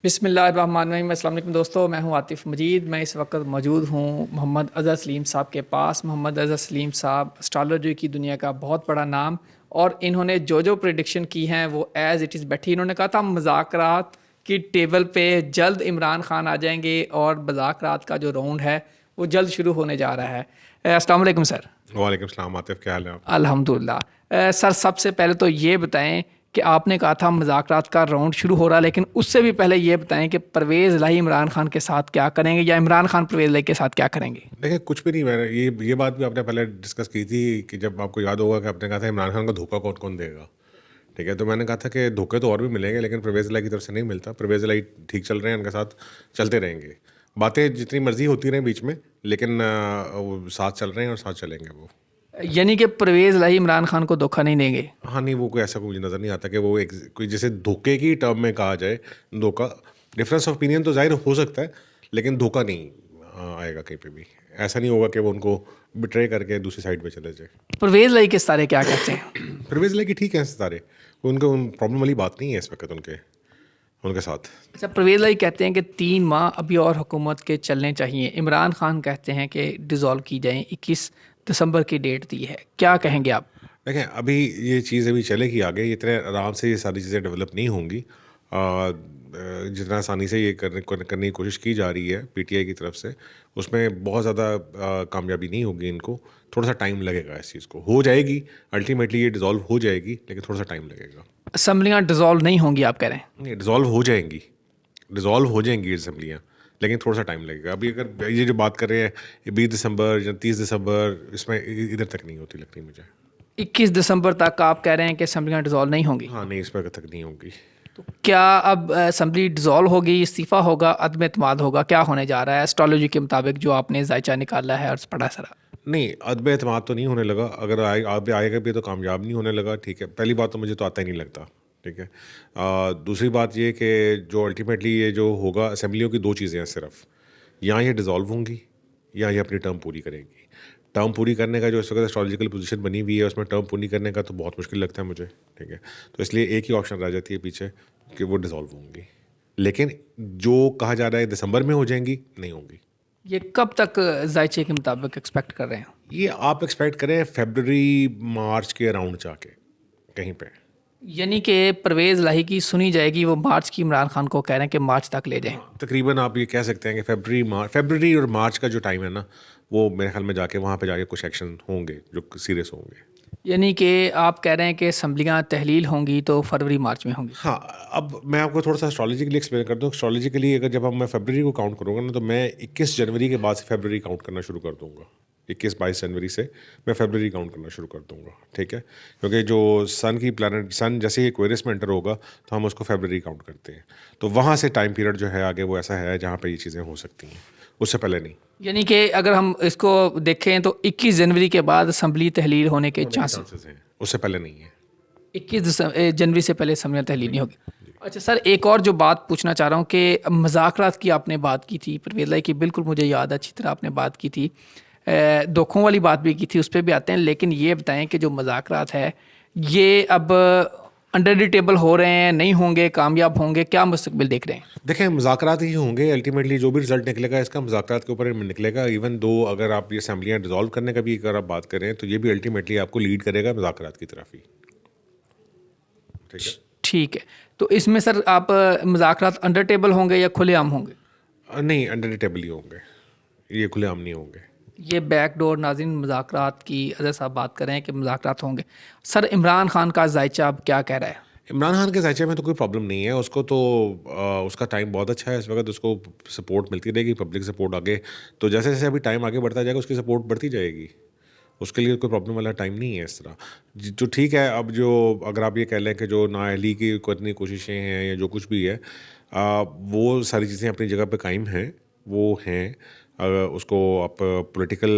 बिस्मिल्लाहिर्रहमानिर्रहीम। अस्सलाम वालेकुम दोस्तों, मैं हूं आतिफ़ मजीद। मैं इस वक्त मौजूद हूं मोहम्मद अज़हर सलीम साहब के पास। मोहम्मद अज़हर सलीम साहब एस्ट्रोलॉजी की दुनिया का बहुत बड़ा नाम, और इन्होंने जो जो प्रेडिक्शन की हैं वो एज़ इट इज़ बैठी। इन्होंने कहा था मुज़ाकरात की टेबल पे जल्द इमरान खान आ जाएंगे और मुज़ाकरात का जो राउंड है वो जल्द शुरू होने जा रहा है। अस्सलाम वालेकुम सर। वालेकुम सलाम आतिफ, क्या हाल है आपका? अल्हम्दुलिल्लाह। सर सबसे पहले तो ये बताएं कि आपने कहा था मुज़ाकरात का राउंड शुरू हो रहा, लेकिन उससे भी पहले ये बताएं कि परवेज़ इलाही इमरान खान के साथ क्या करेंगे या इमरान खान परवेज़ इलाही के साथ क्या करेंगे? देखिए, कुछ भी नहीं। मैंने ये बात भी आपने पहले डिस्कस की थी कि जब आपको याद होगा कि आपने कहा था इमरान खान को धोखा कौन कौन देगा। ठीक है, तो मैंने कहा था कि धोखे तो और भी मिलेंगे, लेकिन परवेज़ इलाही की तरफ से नहीं मिलता। परवेज़ इलाही ठीक चल रहे हैं, उनके साथ चलते रहेंगे। बातें जितनी मर्जी होती रहें बीच में, लेकिन वो साथ चल रहे हैं और साथ चलेंगे वो। यानी कि परवेज़ इलाही इमरान खान को धोखा नहीं देंगे। हाँ, नहीं, वो कोई ऐसा मुझे नज़र नहीं आता कि वो एक कोई जैसे धोखे की टर्म में कहा जाए। धोखा, डिफरेंस ऑफ ओपिनियन तो ज़ाहिर हो सकता है, लेकिन धोखा नहीं आएगा कहीं पे भी। ऐसा नहीं होगा कि वो उनको बिट्रे करके दूसरी साइड पे चले जाए। परवेज़ इलाही के सारे क्या कहते हैं? परवेज़ इलाही ठीक है सारे, उनके उन प्रॉब्लम वाली बात नहीं है इस वक़्त उनके उनके साथ। अच्छा, परवेज़ इलाही कहते हैं कि 3 माह अभी और हुकूमत के चलने चाहिए। इमरान खान कहते हैं कि डिज़ोल्व की जाएँ, 21 दिसंबर की डेट दी है। क्या कहेंगे आप? देखें, अभी ये चीज़ अभी चलेगी आगे, इतने आराम से ये सारी चीज़ें डेवलप नहीं होंगी। जितना आसानी से ये करने की कोशिश की जा रही है पीटीआई की तरफ से, उसमें बहुत ज़्यादा कामयाबी नहीं होगी इनको। थोड़ा सा टाइम लगेगा इस चीज़ को। हो जाएगी, अल्टीमेटली ये डिज़ोल्व हो जाएगी, लेकिन थोड़ा सा टाइम लगेगा। असम्बलियाँ डिज़ोल्व नहीं होंगी आप कह रहे हैं? नहीं, डिज़ोल्व हो जाएंगी असेंबलियाँ, लेकिन थोड़ा सा टाइम लगेगा। अभी अगर ये जो बात कर रहे हैं, ये 20 दिसंबर या 30 दिसंबर, इसमें इधर तक नहीं होती लगती मुझे। 21 दिसंबर तक आप कह रहे हैं कि असम्बलियाँ डिज़ोल्व नहीं होंगी। हाँ, नहीं, इसमें तक नहीं होगी। तो क्या अब असम्बली डिज़ोल्व होगी, इस्तीफ़ा होगा, अदम एतमाद होगा, क्या होने जा रहा है एस्ट्रोलॉजी के मुताबिक जो आपने जायचा निकाला है और पढ़ा सरा? नहीं, अदम एतमाद तो नहीं होने लगा। अगर आएगा भी तो कामयाब नहीं होने लगा। ठीक है, पहली बात तो मुझे तो आता ही नहीं लगता। ठीक है। दूसरी बात ये कि जो अल्टीमेटली ये जो होगा, असेंबलियों की दो चीज़ें हैं सिर्फ, या ये डिज़ोल्व होंगी या ये अपनी टर्म पूरी करेंगी। टर्म पूरी करने का जो इस वक्त एस्ट्रोलॉजिकल पोजीशन बनी हुई है, उसमें टर्म पूरी करने का तो बहुत मुश्किल लगता है मुझे। ठीक है, तो इसलिए एक ही ऑप्शन रह जाती है पीछे कि वो डिज़ोल्व होंगी, लेकिन जो कहा जा रहा है दिसंबर में हो जाएंगी, नहीं होंगी। ये कब तक जायचे के मुताबिक एक्सपेक्ट कर रहे हैं? ये आप एक्सपेक्ट करें फरवरी मार्च के अराउंड जाके कहीं पे। यानी कि परवेज़ इलाही की सुनी जाएगी, वो मार्च की इमरान खान को कह रहे हैं कि मार्च तक ले जाएं। तकरीबन आप ये कह सकते हैं कि फरवरी और मार्च का जो टाइम है ना, वो मेरे ख्याल में जाके वहाँ पे जाके कुछ एक्शन होंगे जो सीरियस होंगे। यानी कि आप कह रहे हैं कि असम्बलियाँ तहलील होंगी तो फरवरी मार्च में होंगी। हाँ, अब मैं आपको थोड़ा सा एस्ट्रोलॉजिकली एक्सप्लेन कर दूँ। एस्ट्रोलॉजिकली अगर जब हम मैं फरवरी को काउंट करूँगा ना, तो मैं 21 जनवरी के बाद से फरवरी काउंट करना शुरू कर दूँगा। 21-22 जनवरी से मैं फरवरी काउंट करना शुरू कर दूँगा। ठीक है? क्योंकि जो सन जैसे ही एक्वेरियस में एंटर होगा, तो हम उसको फरवरी काउंट करते हैं। तो वहाँ से टाइम पीरियड जो है आगे, वो ऐसा है जहाँ पे ये चीज़ें हो सकती हैं, उससे पहले नहीं। यानी कि अगर हम इसको देखें तो 21 जनवरी के बाद असम्बली तहलील होने के होने के चांसेस। चांसेस हैं, उससे पहले नहीं है। 21 जनवरी से पहले असम्बलियाँ तहलील नहीं होगी। अच्छा सर, एक और जो बात पूछना चाह रहा हूँ कि मुज़ाकरात की आपने बात की थी, परवेज़ इलाही की बिल्कुल मुझे याद है, अच्छी तरह आपने बात की थी। धोखों वाली बात भी की थी, उस पर भी आते हैं, लेकिन ये बताएं कि जो मुज़ाकरात है ये अब अंडर द टेबल हो रहे हैं, नहीं होंगे, कामयाब होंगे, क्या मुस्तकबिल देख रहे हैं? देखें, मुज़ाकरात ही होंगे अल्टीमेटली। जो भी रिजल्ट निकलेगा इसका मुज़ाकरात के ऊपर ही निकलेगा। इवन दो अगर आप ये असेंबलियाँ डिसॉल्व करने का भी अगर आप बात करें, तो ये भी अल्टीमेटली आपको लीड करेगा मुज़ाकरात की तरफ ही। ठीक है। ठीक है, तो इसमें सर आप मुज़ाकरात अंडर टेबल होंगे या खुलेआम होंगे? नहीं, अंडर द टेबल ही होंगे, ये खुलेआम नहीं होंगे। ये बैकडोर नाज़रीन मुज़ाकरात की अज़हर साहब बात कर रहे हैं कि मुज़ाकरात होंगे। सर इमरान खान का जायचा अब क्या कह रहा है? इमरान खान के ज़ायचे में तो कोई प्रॉब्लम नहीं है। उसको तो उसका टाइम बहुत अच्छा है इस वक्त। उसको सपोर्ट मिलती रहेगी, पब्लिक सपोर्ट आगे। तो जैसे जैसे अभी टाइम आगे बढ़ता जाएगा, उसकी सपोर्ट बढ़ती जाएगी। उसके लिए कोई प्रॉब्लम वाला टाइम नहीं है इस तरह। जो ठीक है, अब जो अगर आप ये कह लें कि जो नाअहली की कितनी कोशिशें हैं या जो कुछ भी है, वो सारी चीज़ें अपनी जगह पे कायम हैं, वो हैं। उसको आप पॉलिटिकल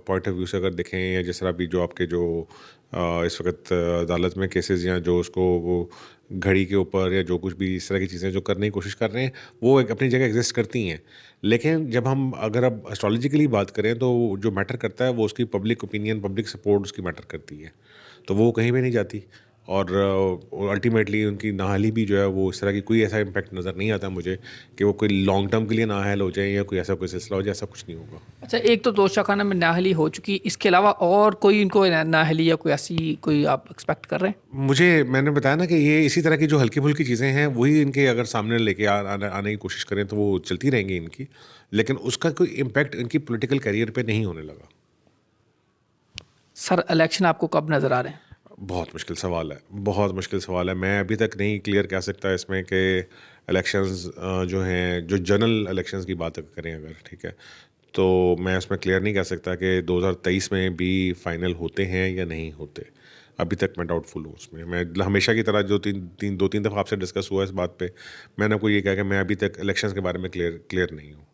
पॉइंट ऑफ व्यू से अगर देखें, या जिस तरह भी जो आपके जो इस वक्त अदालत में केसेस, या जो उसको वो घड़ी के ऊपर या जो कुछ भी इस तरह की चीज़ें जो करने की कोशिश कर रहे हैं, वो एक अपनी जगह एग्जिस्ट करती हैं। लेकिन जब हम अगर अब एस्ट्रोलॉजिकली बात करें, तो जो मैटर करता है वो उसकी पब्लिक ओपिनियन, पब्लिक सपोर्ट उसकी मैटर करती है। तो वो कहीं भी नहीं जाती। और अल्टीमेटली उनकी नाअहली भी जो है वो इस तरह की कोई ऐसा इम्पैक्ट नज़र नहीं आता मुझे कि वो कोई लॉन्ग टर्म के लिए नाअहल हो जाए या कोई सिलसिला हो जाए, ऐसा कुछ नहीं होगा। अच्छा, एक तो तोशाखाना में नाअहली हो चुकी, इसके अलावा और कोई इनको नाअहली या कोई ऐसी कोई आप एक्सपेक्ट कर रहे हैं? मैंने बताया ना कि ये इसी तरह की जो हल्की-फुल्की चीज़ें हैं, वही इनके अगर सामने लेके आने की कोशिश करें तो वो चलती रहेंगी इनकी, लेकिन उसका कोई इम्पैक्ट इनकी पॉलिटिकल करियर पे नहीं होने लगा। सर इलेक्शन आपको कब नज़र आ रहे हैं? बहुत मुश्किल सवाल है, बहुत मुश्किल सवाल है। मैं अभी तक नहीं क्लियर कह सकता इसमें कि इलेक्शंस जो हैं, जो जनरल इलेक्शंस की बात करें अगर, ठीक है, तो मैं इसमें क्लियर नहीं कह सकता कि 2023 में भी फाइनल होते हैं या नहीं होते। अभी तक मैं डाउटफुल हूँ उसमें। मैं हमेशा की तरह जो 2-3 दफ़ा आपसे डिस्कस हुआ इस बात पे, मैंने आपको ये कहा कि मैं अभी तक इलेक्शंस के बारे में क्लियर नहीं हूँ।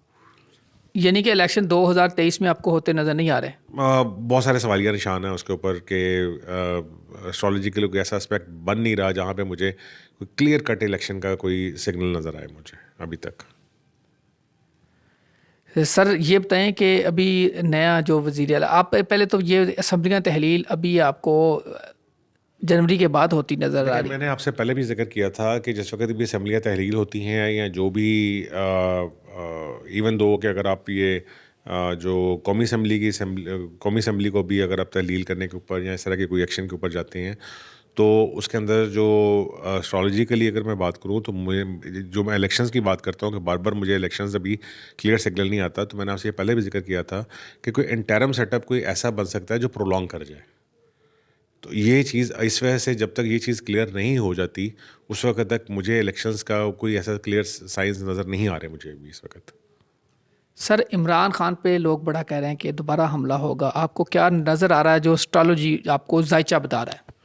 यानी कि इलेक्शन 2023 में आपको होते नज़र नहीं आ रहे? बहुत सारे सवालिया निशान हैं उसके ऊपर कि एस्ट्रोलॉजी के लिए कोई ऐसा एस्पेक्ट बन नहीं रहा जहाँ पे मुझे कोई क्लियर कट इलेक्शन का कोई सिग्नल नज़र आए मुझे अभी तक। सर ये बताएं कि अभी नया जो वज़ीर आला, आप पहले तो ये असम्बलियाँ तहलील अभी आपको जनवरी के बाद होती नज़र आ देखिए, रही? मैंने आपसे पहले भी ज़िक्र किया था कि जिस वक़्त भी असम्बलियाँ तहलील होती हैं या जो भी इवन दो कि अगर आप ये जो कौमी असम्बली को भी अगर आप तहलील करने के ऊपर या इस तरह के कोई एक्शन के ऊपर जाते हैं, तो उसके अंदर जो एस्ट्रोलॉजिकली अगर मैं बात करूँ तो मुझे जो मैं इलेक्शंस की बात करता हूँ कि बार-बार मुझे इलेक्शंस अभी क्लियर सिग्नल नहीं आता, तो मैंने आपसे ये पहले भी ज़िक्र किया था कि कोई इंटरिम सेटअप कोई ऐसा बन सकता है जो प्रोलॉन्ग कर जाए। तो ये चीज़ इस वजह से जब तक ये चीज़ क्लियर नहीं हो जाती, उस वक़्त तक मुझे इलेक्शंस का कोई ऐसा क्लियर साइंस नज़र नहीं आ रहे मुझे अभी इस वक़्त। सर इमरान खान पे लोग बड़ा कह रहे हैं कि दोबारा हमला होगा, आपको क्या नज़र आ रहा है जो एस्ट्रोलॉजी आपको जायचा बता रहा है?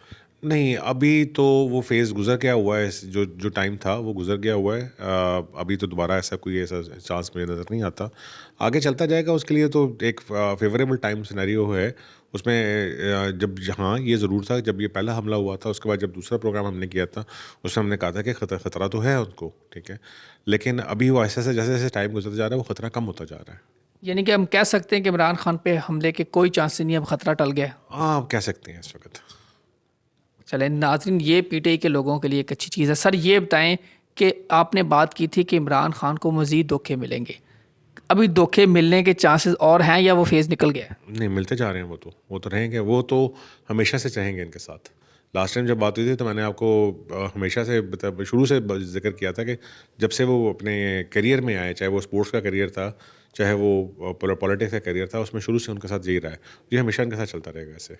नहीं, अभी तो वो फ़ेज़ गुज़र गया हुआ है, जो जो टाइम था वो गुज़र गया हुआ है। अभी तो दोबारा ऐसा कोई ऐसा चांस मुझे नज़र नहीं आता। आगे चलता जाएगा उसके लिए तो एक फ़ेवरेबल टाइम सिनेरियो है। उसमें जब हाँ, ये ज़रूर था जब ये पहला हमला हुआ था, उसके बाद जब दूसरा प्रोग्राम हमने किया था, उसमें हमने कहा था कि खतरा तो है उनको, ठीक है। लेकिन अभी वो ऐसे-ऐसे जैसे-जैसे टाइम गुज़रता जा रहा है, वो खतरा कम होता जा रहा है। यानी कि हम कह सकते हैं कि इमरान खान पे हमले के कोई चांस नहीं है, अब खतरा टल गया है। हाँ, आप कह सकते हैं इस वक़्त। चलें नाज़रीन, ये पीटीआई के लोगों के लिए एक अच्छी चीज़ है। सर ये बताएं कि आपने बात की थी कि इमरान खान को मज़ीद धोखे मिलेंगे, अभी धोखे मिलने के चांसेस और हैं या वो फेज़ निकल गया है? नहीं, मिलते जा रहे हैं वो तो रहेंगे, वो तो हमेशा से चाहेंगे इनके साथ। लास्ट टाइम जब बात हुई थी तो मैंने आपको हमेशा से शुरू से ज़िक्र किया था कि जब से वो अपने करियर में आए, चाहे वो स्पोर्ट्स का करियर था, चाहे वो पॉलिटिक्स का करियर था, उसमें शुरू से उनके साथ यही रहा है। ये हमेशा इनके साथ चलता रहेगा ऐसे।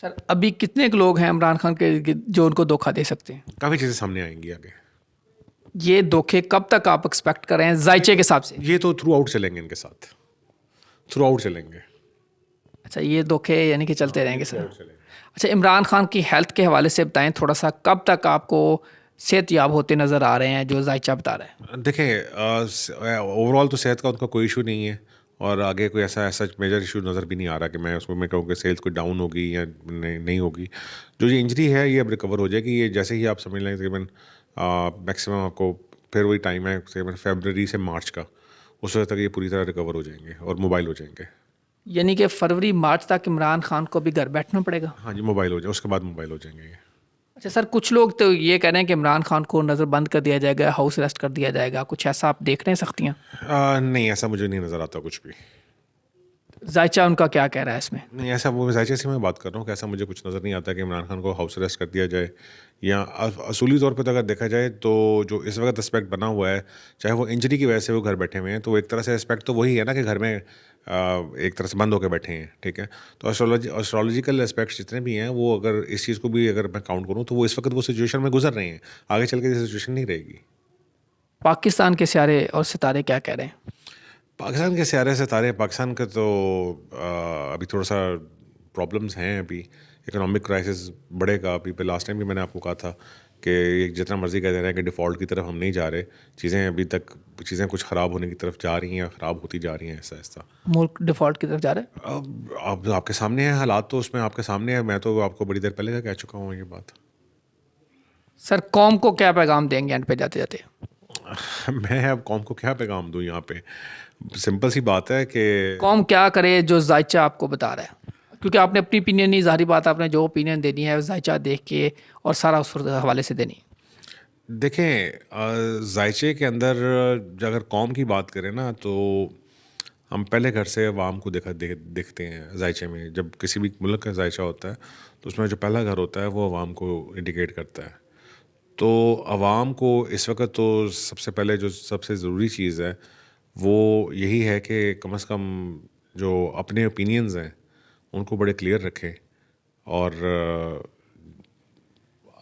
सर अभी कितने के लोग हैं इमरान खान के जो उनको धोखा दे सकते हैं? काफ़ी चीज़ें सामने आएँगी आगे। ये धोखे कब तक आप एक्सपेक्ट कर रहे हैं जायचे के हिसाब से? ये तो थ्रू आउट चलेंगे इनके साथ, थ्रू आउट चलेंगे। अच्छा, ये धोखे यानी कि चलते रहेंगे थ्रू सर। आउट चलेंगे। अच्छा, इमरान खान की हेल्थ के हवाले से बताएं थोड़ा सा, कब तक आपको सेहतयाब होते नज़र आ रहे हैं जो जायचा बता रहा है? देखें, ओवरऑल तो सेहत का उनका कोई इशू नहीं है और आगे कोई ऐसा मेजर इशू नज़र भी नहीं आ रहा कि मैं कहूँ कि सेहत कोई डाउन होगी या नहीं होगी। जो ये इंजरी है ये अब रिकवर हो जाएगी। ये जैसे ही आप समझ लें तकरीबन मैक्सिमम आपको फिर वही टाइम है तकरीबन फरवरी से मार्च का, उस वक्त तक ये पूरी तरह रिकवर हो जाएंगे और मोबाइल हो जाएंगे। यानी कि फरवरी मार्च तक इमरान खान को भी घर बैठना पड़ेगा? हाँ जी, मोबाइल हो जाए, उसके बाद मोबाइल हो जाएंगे ये। अच्छा सर, कुछ लोग तो ये कह रहे हैं कि इमरान खान को नज़रबंद कर दिया जाएगा, हाउस अरेस्ट कर दिया जाएगा, कुछ ऐसा आप देख रहे हैं सख्तियाँ? नहीं, ऐसा मुझे नहीं नज़र आता कुछ भी। जायचा उनका क्या कह रहा है इसमें? नहीं, ऐसा वो ज़ाहिर सी मैं बात कर रहा हूँ कि ऐसा मुझे कुछ नज़र नहीं आता कि इमरान खान को हाउस अरेस्ट कर दिया जाए या असूली तौर पे तो अगर देखा जाए तो जो इस वक्त एस्पेक्ट बना हुआ है, चाहे वो इंजरी की वजह से वो घर बैठे हुए हैं, तो एक तरह से एस्पेक्ट तो वही है ना कि घर में एक तरह से बंद होकर बैठे हैं, ठीक है। तो एस्ट्रोलॉजिकल एस्पेक्ट्स जितने भी हैं वो अगर इस चीज़ को भी अगर मैं काउंट करूँ तो वो इस वक्त वो सिचुएशन में गुजर रहे हैं, आगे चल के ये सिचुएशन नहीं रहेगी। पाकिस्तान के सियारे और सितारे क्या कह रहे हैं? पाकिस्तान के सियारे सितारे, पाकिस्तान का तो अभी थोड़ा सा प्रॉब्लम्स हैं अभी, इकोनॉमिक क्राइसिस बढ़ेगा अभी पे। लास्ट टाइम भी मैंने आपको कहा था कि जितना मर्जी कह दे रहे हैं कि डिफ़ॉल्ट की तरफ हम नहीं जा रहे, चीज़ें कुछ ख़राब होने की तरफ जा रही हैं, ख़राब होती जा रही हैं ऐसा ऐसा। मुल्क डिफ़ॉल्ट की तरफ जा रहा है? अब आपके सामने है हालात, तो उसमें आपके सामने है, मैं तो आपको बड़ी देर पहले कह चुका हूँ ये बात। सर कौम को क्या पैगाम देंगे एंड पे जाते जाते? मैं अब कौम को क्या पैगाम दूँ यहाँ पे? सिंपल सी बात है कि कौम क्या करे जो जायचा आपको बता रहा है? क्योंकि आपने अपनी ओपिनियन नहीं, ज़ाहिर बात आपने जो ओपिनियन देनी है जायचा देख के और सारा उस हवाले से देनी। देखें, जायचे के अंदर अगर कौम की बात करें ना, तो हम पहले घर से अवाम को देखते हैं जायचे में। जब किसी भी मुल्क का जायचा होता है तो उसमें जो पहला घर होता है वो अवाम को इंडिकेट करता है। तो अवाम को इस वक्त तो सबसे पहले जो सबसे ज़रूरी चीज़ है वो यही है कि कम से कम जो अपने ओपिनियंस हैं उनको बड़े क्लियर रखें। और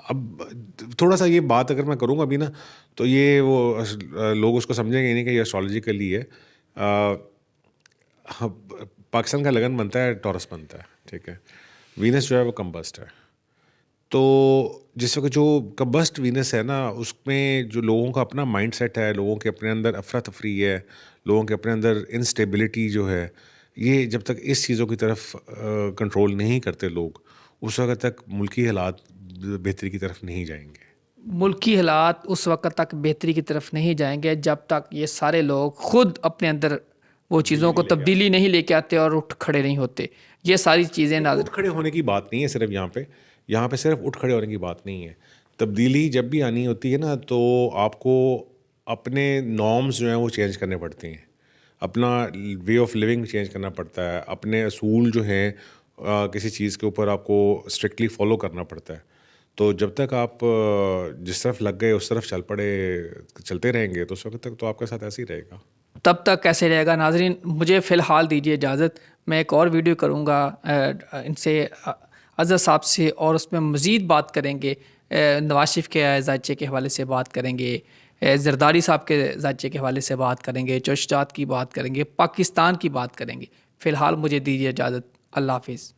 अब थोड़ा सा ये बात अगर मैं करूँगा अभी ना, तो ये वो लोग उसको समझेंगे नहीं कि ये एस्ट्रोलॉजिकली है। पाकिस्तान का लगन बनता है, टॉरस बनता है, ठीक है। वीनस जो है वो कंबस्ट है। तो जिस वक्त जो कंबस्ट वीनस है ना, उसमें जो लोगों का अपना माइंड सेट है, लोगों के अपने अंदर अफरा तफरी है, लोगों के अपने अंदर इंस्टेबिलिटी जो है, ये जब तक इस चीज़ों की तरफ कंट्रोल नहीं करते लोग, उस वक्त तक मुल्की हालात बेहतरी की तरफ नहीं जाएंगे। मुल्की हालात उस वक़्त तक बेहतरी की तरफ नहीं जाएंगे जब तक ये सारे लोग खुद अपने अंदर वो चीज़ों को तब्दीली नहीं लेके आते और उठ खड़े नहीं होते। ये सारी चीज़ें उठ खड़े होने की बात नहीं है सिर्फ यहाँ पे सिर्फ उठ खड़े होने की बात नहीं है। तब्दीली जब भी आनी होती है ना, तो आपको अपने नॉर्म्स जो हैं वो चेंज करने पड़ते हैं, अपना वे ऑफ लिविंग चेंज करना पड़ता है, अपने असूल जो हैं किसी चीज़ के ऊपर आपको स्ट्रिक्टली फॉलो करना पड़ता है। तो जब तक आप जिस तरफ लग गए उस तरफ चलते रहेंगे, तो उस वक्त तक तो आपके साथ ऐसे ही रहेगा। तब तक कैसे रहेगा? नाजरीन, मुझे फ़िलहाल दीजिए इजाज़त। मैं एक और वीडियो करूँगा इनसे अज़हर साहब से, और उसमें मज़ीद बात करेंगे। नवाज शरीफ के जायचे के हवाले से बात करेंगे, जरदारी साहब के जायचे के हवाले से बात करेंगे, चश्तात की बात करेंगे, पाकिस्तान की बात करेंगे। फ़िलहाल मुझे दीजिए इजाज़त। अल्लाह हाफ़िज़।